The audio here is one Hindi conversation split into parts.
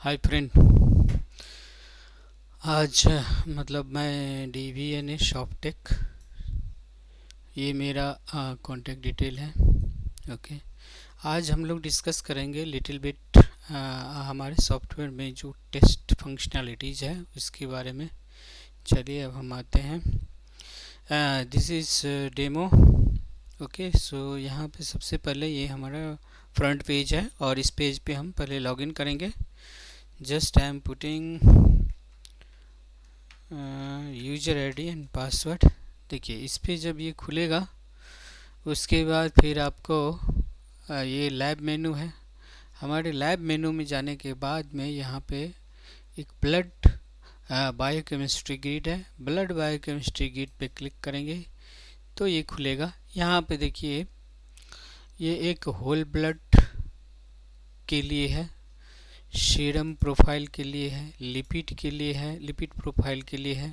Hi friend. आज मतलब मैं DVNA शॉपटेक, ये मेरा कॉन्टैक्ट डिटेल है। ओके। आज हम लोग डिस्कस करेंगे लिटिल बिट हमारे सॉफ्टवेयर में जो टेस्ट फंक्शनैलिटीज़ है उसके बारे में। चलिए अब हम आते हैं। This is demo. ओके, सो यहाँ पे सबसे पहले ये हमारा फ्रंट पेज है और इस पेज पे हम पहले लॉगिन करेंगे। Just I am putting user ID and password. देखिए इस पे जब ये खुलेगा उसके बाद फिर आपको ये लैब मेनू है। हमारे लैब मेनू में जाने के बाद में यहाँ पे एक ब्लड बायोकेमिस्ट्री ग्रिड है। ब्लड बायोकेमिस्ट्री ग्रिड पे क्लिक करेंगे तो ये खुलेगा। यहाँ पे देखिए ये एक होल ब्लड के लिए है, सीरम प्रोफाइल के लिए है, लिपिड के लिए है, लिपिड प्रोफाइल के लिए है।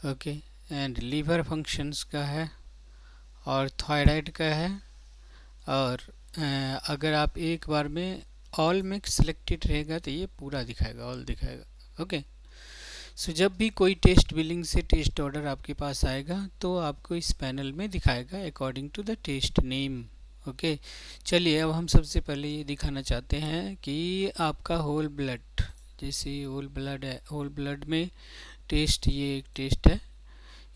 ओके, एंड लीवर फंक्शंस का है और थायराइड का है। और अगर आप एक बार में ऑल में सिलेक्टेड रहेगा तो ये पूरा दिखाएगा, ऑल दिखाएगा। ओके, सो जब भी कोई टेस्ट बिलिंग से टेस्ट ऑर्डर आपके पास आएगा तो आपको इस पैनल में दिखाएगा according to the test name. Okay, चलिए अब हम सबसे पहले ये दिखाना चाहते हैं कि आपका होल ब्लड, जैसे होल ब्लड है, होल ब्लड में टेस्ट, ये एक टेस्ट है।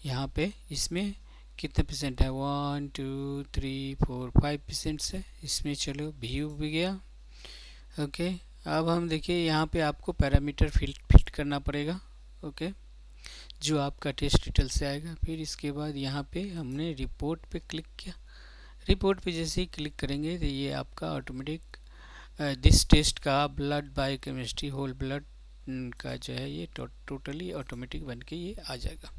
यहाँ पे इसमें कितने परसेंट है, 1 2 3 4 5% से इसमें। चलो व्यू भी गया। ओके, अब हम देखिए यहाँ पे आपको पैरामीटर फिट करना पड़ेगा। ओके, जो आपका टेस्ट डिटेल से आएगा। फिर इसके बाद यहाँ पे हमने रिपोर्ट पे क्लिक किया। रिपोर्ट पे जैसे ही क्लिक करेंगे तो ये आपका ऑटोमेटिक दिस टेस्ट का ब्लड बायोकेमिस्ट्री होल ब्लड का जो है ये टोटली ऑटोमेटिक बन के ये आ जाएगा।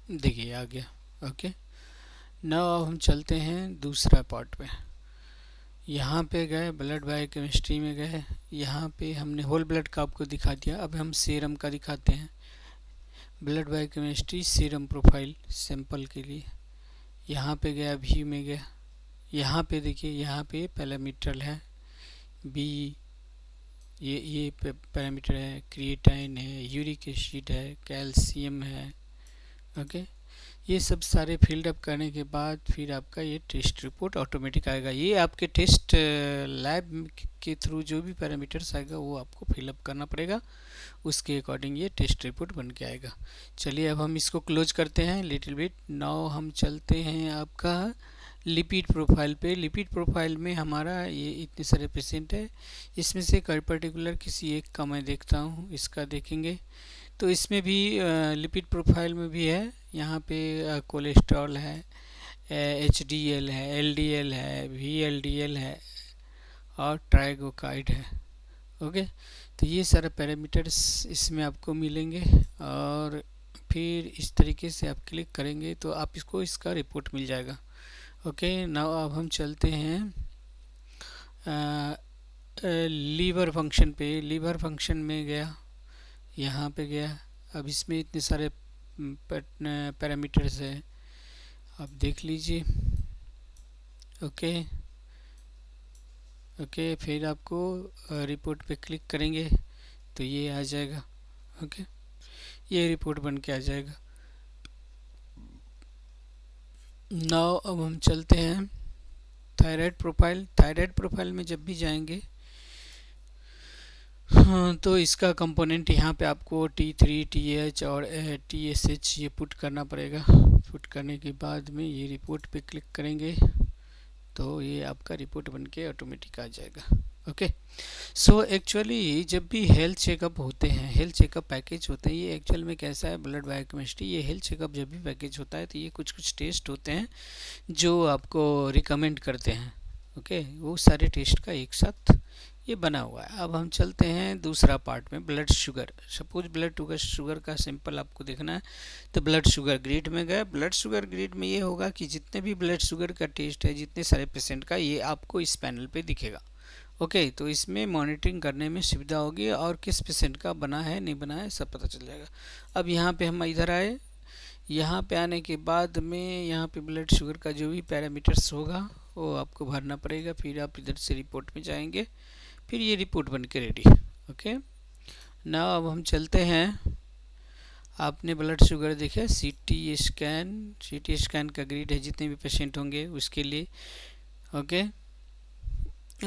देखिए आ गया। ओके, नाउ अब हम चलते हैं दूसरा पार्ट में। यहाँ पे गए, ब्लड बायोकेमिस्ट्री में गए, यहाँ पे हमने होल ब्लड का आपको दिखा दिया। अब हम सीरम का दिखाते हैं। Blood biochemistry serum profile sample के लिए यहाँ पे गया, व्यू में गया। यहाँ पे देखिए, यहाँ पे पैरामीटर है बी, ये पैरामीटर है, क्रिएटाइन है, यूरिक एसिड है, कैल्शियम है। ओके, ये सब सारे फील्ड अप करने के बाद फिर आपका ये टेस्ट रिपोर्ट ऑटोमेटिक आएगा। ये आपके टेस्ट लैब के थ्रू जो भी पैरामीटर्स आएगा वो आपको फिलअप करना पड़ेगा, उसके अकॉर्डिंग ये टेस्ट रिपोर्ट बन के आएगा। चलिए अब हम इसको क्लोज करते हैं लिटिल बिट। नाउ हम चलते हैं आपका लिपिड प्रोफाइल पे। लिपिड प्रोफाइल में हमारा ये इतने सारे पेशेंट है, इसमें से पर्टिकुलर किसी एक का मैं देखता हूँ, इसका देखेंगे तो इसमें भी लिपिड प्रोफाइल में भी है। यहाँ पे कोलेस्ट्रॉल है, HDL है, LDL है, VLDL है और ट्राइग्लिसराइड है। ओके, तो ये सारे पैरामीटर्स इसमें आपको मिलेंगे और फिर इस तरीके से आप क्लिक करेंगे तो आप इसको इसका रिपोर्ट मिल जाएगा। ओके, नाउ अब हम चलते हैं लीवर फंक्शन पे। लीवर फंक्शन में गया, यहाँ पे गया। अब इसमें इतने सारे पैरामीटर्स है, आप देख लीजिए। ओके ओके, फिर आपको रिपोर्ट पे क्लिक करेंगे तो ये आ जाएगा। ओके, ये रिपोर्ट बन के आ जाएगा। नाउ अब हम चलते हैं थायराइड प्रोफाइल। थायराइड प्रोफाइल में जब भी जाएंगे हाँ, तो इसका कंपोनेंट यहाँ पे आपको T3 TH और TSH ये पुट करना पड़ेगा। पुट करने के बाद में ये रिपोर्ट पे क्लिक करेंगे तो ये आपका रिपोर्ट बन के ऑटोमेटिक आ जाएगा। ओके, सो एक्चुअली जब भी हेल्थ चेकअप होते हैं, हेल्थ चेकअप पैकेज होते हैं, ये एक्चुअल में कैसा है, ब्लड बायोकेमिस्ट्री, ये हेल्थ चेकअप जब भी पैकेज होता है तो ये कुछ कुछ टेस्ट होते हैं जो आपको रिकमेंड करते हैं। ओके, वो सारे टेस्ट का एक साथ ये बना हुआ है। अब हम चलते हैं दूसरा पार्ट में, blood sugar. Suppose blood sugar का सिंपल आपको देखना है तो ब्लड शुगर ग्रिड में गए। ब्लड शुगर ग्रिड में ये होगा कि जितने भी ब्लड शुगर का टेस्ट है, जितने सारे पेशेंट का, ये आपको इस पैनल पे दिखेगा। ओके, तो इसमें मॉनिटरिंग करने में सुविधा होगी और किस पेशेंट का बना है नहीं बना है सब पता चल जाएगा। अब यहाँ पे हम इधर आए यहाँ पे आने के बाद में यहाँ पे ब्लड शुगर का जो भी पैरामीटर्स होगा वो आपको भरना पड़ेगा, फिर आप इधर से रिपोर्ट में जाएंगे, फिर ये रिपोर्ट बन के रेडी। ओके, नाउ अब हम चलते हैं। आपने ब्लड शुगर देखे, सीटी स्कैन का ग्रिड है जितने भी पेशेंट होंगे उसके लिए। ओके,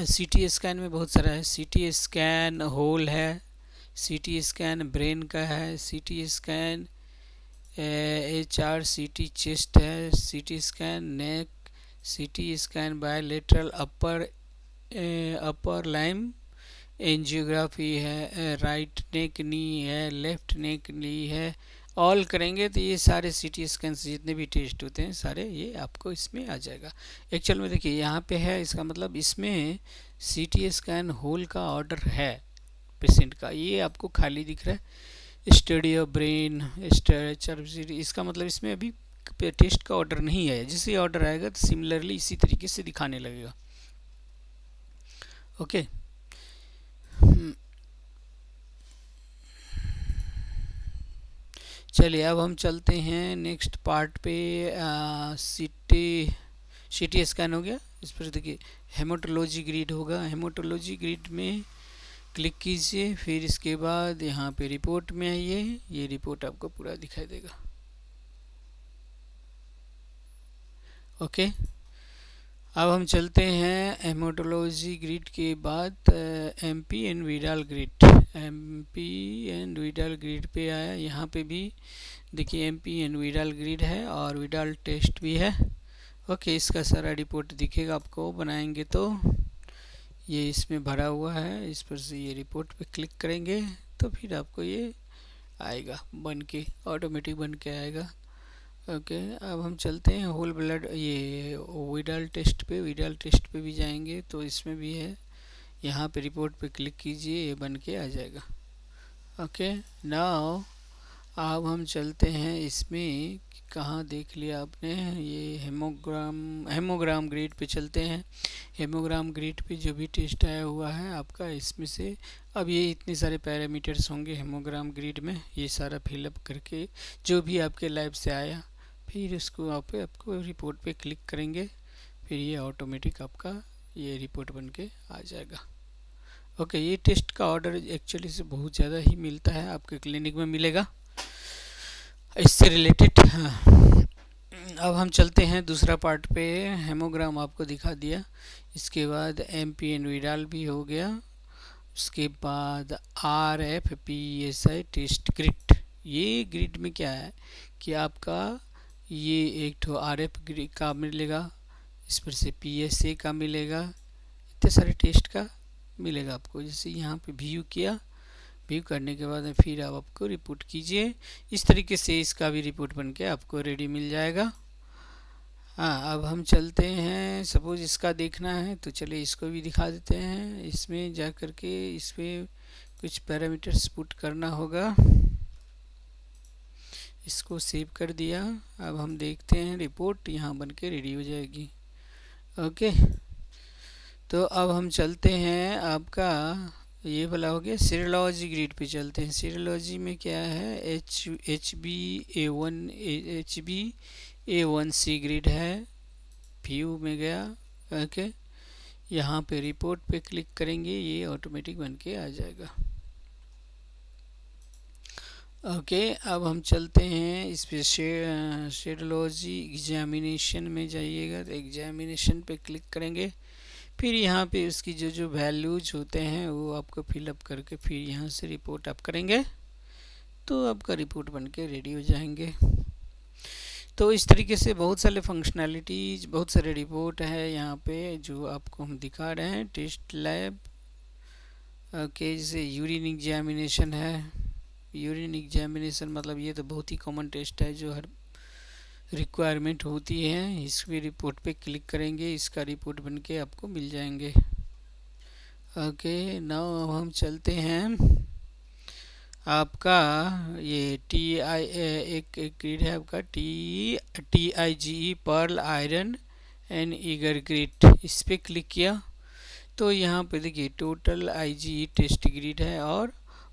सीटी स्कैन में बहुत सारा है। सीटी स्कैन होल है, सीटी स्कैन ब्रेन का है, सीटी स्कैन HRCT चेस्ट है, सीटी scan neck, CT scan bilateral upper limb angiography है, राइट नेक नी है, लेफ्ट नेक नी है। ऑल करेंगे तो ये सारे सीटी स्कैन जितने भी टेस्ट होते हैं सारे ये आपको इसमें आ जाएगा। एक्चुअल में देखिए यहाँ पे है, इसका मतलब इसमें सीटी स्कैन होल का ऑर्डर है पेशेंट का, ये आपको खाली दिख रहा है। स्टडी ऑफ ब्रेन, इसका मतलब इसमें अभी टेस्ट का ऑर्डर नहीं है। जैसे ऑर्डर आएगा तो सिमिलरली इसी तरीके से दिखाने लगेगा। ओके, चलिए अब हम चलते हैं नेक्स्ट पार्ट पे। सीटी स्कैन हो गया, इस पर देखिए हेमाटोलॉजी ग्रिड होगा। हेमाटोलॉजी ग्रिड में क्लिक कीजिए, फिर इसके बाद यहाँ पे रिपोर्ट में आइए, ये रिपोर्ट आपको पूरा दिखाई देगा। ओके, अब हम चलते हैं हेमाटोलॉजी ग्रिड के बाद MP and Widal grid. MP and Widal grid पे आया, यहाँ पे भी देखिए एमपी एंड विडाल ग्रिड है और विडाल टेस्ट भी है। ओके, इसका सारा रिपोर्ट दिखेगा आपको, बनाएंगे तो ये इसमें भरा हुआ है। इस पर से ये रिपोर्ट पे क्लिक करेंगे तो फिर आपको ये आएगा बन के, ऑटोमेटिक बन के आएगा। ओके, अब हम चलते हैं होल ब्लड ये विडाल टेस्ट पे। विडाल टेस्ट पे भी जाएंगे तो इसमें भी है, यहाँ पे रिपोर्ट पे क्लिक कीजिए, ये बन के आ जाएगा। ओके, नाउ अब हम चलते हैं इसमें, कहाँ देख लिया आपने, ये हेमोग्राम ग्रिड पे चलते हैं। हेमोग्राम ग्रिड पे जो भी टेस्ट आया हुआ है आपका, इसमें से अब ये इतने सारे पैरामीटर्स होंगे हेमोग्राम ग्रिड में, ये सारा फिलअप करके जो भी आपके लैब से आया, फिर उसको आपको रिपोर्ट पे क्लिक करेंगे, फिर ये ऑटोमेटिक आपका ये रिपोर्ट बन के आ जाएगा। ओके, ये टेस्ट का ऑर्डर एक्चुअली से बहुत ज़्यादा ही मिलता है, आपके क्लिनिक में मिलेगा इससे रिलेटेड। हाँ, अब हम चलते हैं दूसरा पार्ट पे। हेमोग्राम आपको दिखा दिया, इसके बाद एमपी एंड विडाल भी हो गया, उसके बाद RFPSI टेस्ट ग्रिड। ये ग्रिड में क्या है कि आपका ये एक तो RF ग्रिड का मिलेगा, इस पर से PSA का मिलेगा, इतने सारे टेस्ट का मिलेगा आपको। जैसे यहाँ पे व्यू किया, व्यू करने के बाद फिर आप आपको रिपोर्ट कीजिए, इस तरीके से इसका भी रिपोर्ट बन के आपको रेडी मिल जाएगा। हाँ, अब हम चलते हैं, सपोज इसका देखना है तो चलिए इसको भी दिखा देते हैं। इसमें जा कर के इस पर कुछ पैरामीटर्स पुट करना होगा, इसको सेव कर दिया। अब हम देखते हैं रिपोर्ट यहाँ बन के रेडी हो जाएगी। ओके, तो अब हम चलते हैं, आपका ये वाला हो गया। सीरोलॉजी ग्रिड पे चलते हैं। सीरोलॉजी में क्या है, HbA1c ग्रिड है, व्यू में गया। ओके, यहाँ पे रिपोर्ट पे क्लिक करेंगे, ये ऑटोमेटिक बन के आ जाएगा। ओके, अब हम चलते हैं इस पे सीरोलॉजी एग्जामिनेशन में जाइएगा, तो एग्जामिनेशन पे क्लिक करेंगे, फिर यहाँ पे उसकी जो जो वैल्यूज होते हैं वो आपको फिलअप करके फिर यहाँ से रिपोर्ट आप करेंगे तो आपका रिपोर्ट बन के रेडी हो जाएंगे। तो इस तरीके से बहुत सारे फंक्शनैलिटीज, बहुत सारे रिपोर्ट है यहाँ पे जो आपको हम दिखा रहे हैं। टेस्ट लैब, ओके, जैसे यूरिन एग्जामिनेशन है। यूरिन एग्जामिनेशन मतलब ये तो बहुत ही कॉमन टेस्ट है जो हर रिक्वायरमेंट होती है। इसकी रिपोर्ट पे क्लिक करेंगे, इसका रिपोर्ट बन के आपको मिल जाएंगे। ओके, नाउ अब हम चलते हैं, आपका ये एक ग्रिड है आपका TIGE पर्ल आयरन एंड ईगर ग्रिड। इस पर क्लिक किया तो यहाँ पे देखिए टोटल IGE टेस्ट ग्रिड है और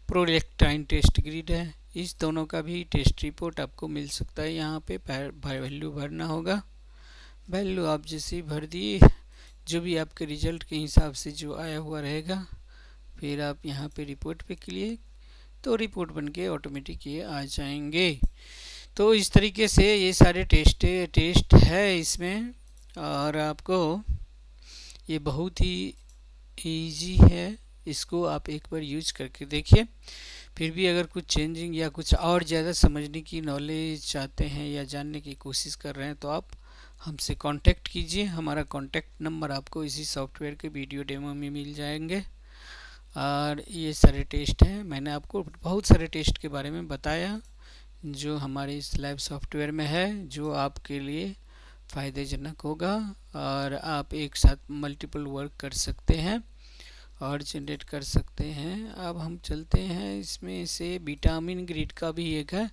प्रोलेक्टाइन टेस्ट ग्रिड है। इस दोनों का भी टेस्ट रिपोर्ट आपको मिल सकता है। यहाँ पे वैल्यू भरना होगा। वैल्यू आप जैसे भर दिए, जो भी आपके रिजल्ट के हिसाब से जो आया हुआ रहेगा, फिर आप यहाँ पे रिपोर्ट पे क्लिक, तो रिपोर्ट बन के ऑटोमेटिक ये आ जाएंगे। तो इस तरीके से ये सारे टेस्ट है इसमें, और आपको ये बहुत ही इजी है। इसको आप एक बार यूज करके देखिए। फिर भी अगर कुछ चेंजिंग या कुछ और ज़्यादा समझने की नॉलेज चाहते हैं या जानने की कोशिश कर रहे हैं, तो आप हमसे कांटेक्ट कीजिए। हमारा कांटेक्ट नंबर आपको इसी सॉफ्टवेयर के वीडियो डेमो में मिल जाएंगे। और ये सारे टेस्ट हैं, मैंने आपको बहुत सारे टेस्ट के बारे में बताया जो हमारे इस लैब सॉफ्टवेयर में है, जो आपके लिए फ़ायदेजनक होगा और आप एक साथ मल्टीपल वर्क कर सकते हैं और जनरेट कर सकते हैं। अब हम चलते हैं, इसमें से विटामिन ग्रिड का भी एक है।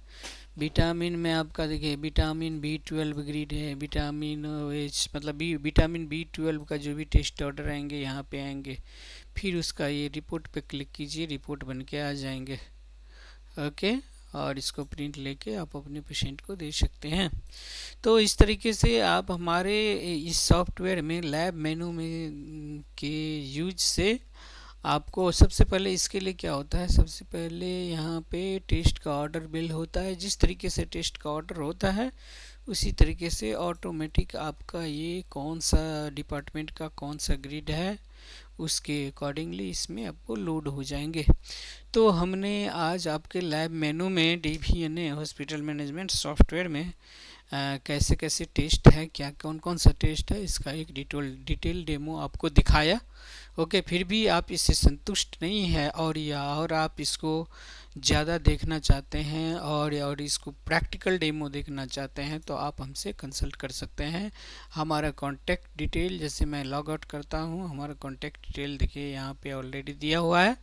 विटामिन में आपका देखिए विटामिन B12 ग्रिड है, विटामिन H मतलब विटामिन B12 का जो भी टेस्ट ऑर्डर आएंगे यहाँ पे आएंगे। फिर उसका ये रिपोर्ट पे क्लिक कीजिए, रिपोर्ट बन के आ जाएंगे। ओके, और इसको प्रिंट लेके आप अपने पेशेंट को दे सकते हैं। तो इस तरीके से आप हमारे इस सॉफ्टवेयर में लैब मेनू में के यूज से आपको सबसे पहले इसके लिए क्या होता है, सबसे पहले यहाँ पे टेस्ट का ऑर्डर बिल होता है। जिस तरीके से टेस्ट का ऑर्डर होता है उसी तरीके से ऑटोमेटिक आपका ये कौन सा डिपार्टमेंट का कौन सा ग्रिड है उसके अकॉर्डिंगली इसमें आपको लोड हो जाएंगे। तो हमने आज आपके लैब मेनू में DVNA हॉस्पिटल मैनेजमेंट सॉफ्टवेयर में कैसे कैसे टेस्ट है, क्या कौन कौन सा टेस्ट है, इसका एक डिटेल डेमो आपको दिखाया। ओके, फिर भी आप इससे संतुष्ट नहीं है और आप इसको ज़्यादा देखना चाहते हैं और इसको प्रैक्टिकल डेमो देखना चाहते हैं, तो आप हमसे कंसल्ट कर सकते हैं। हमारा कॉन्टैक्ट डिटेल, जैसे मैं लॉग आउट करता हूँ, हमारा कॉन्टैक्ट डिटेल देखिए यहाँ पे ऑलरेडी दिया हुआ है।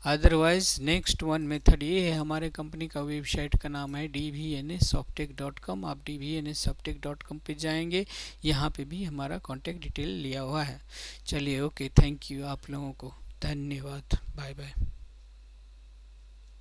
अदरवाइज नेक्स्ट वन मेथड ये है, हमारे कंपनी का वेबसाइट का नाम है dvnasoftech.com। आप dvnasoftech.com पे जाएंगे, यहाँ पे भी हमारा कॉन्टैक्ट डिटेल लिया हुआ है। चलिए, ओके, थैंक यू, आप लोगों को धन्यवाद, बाय बाय।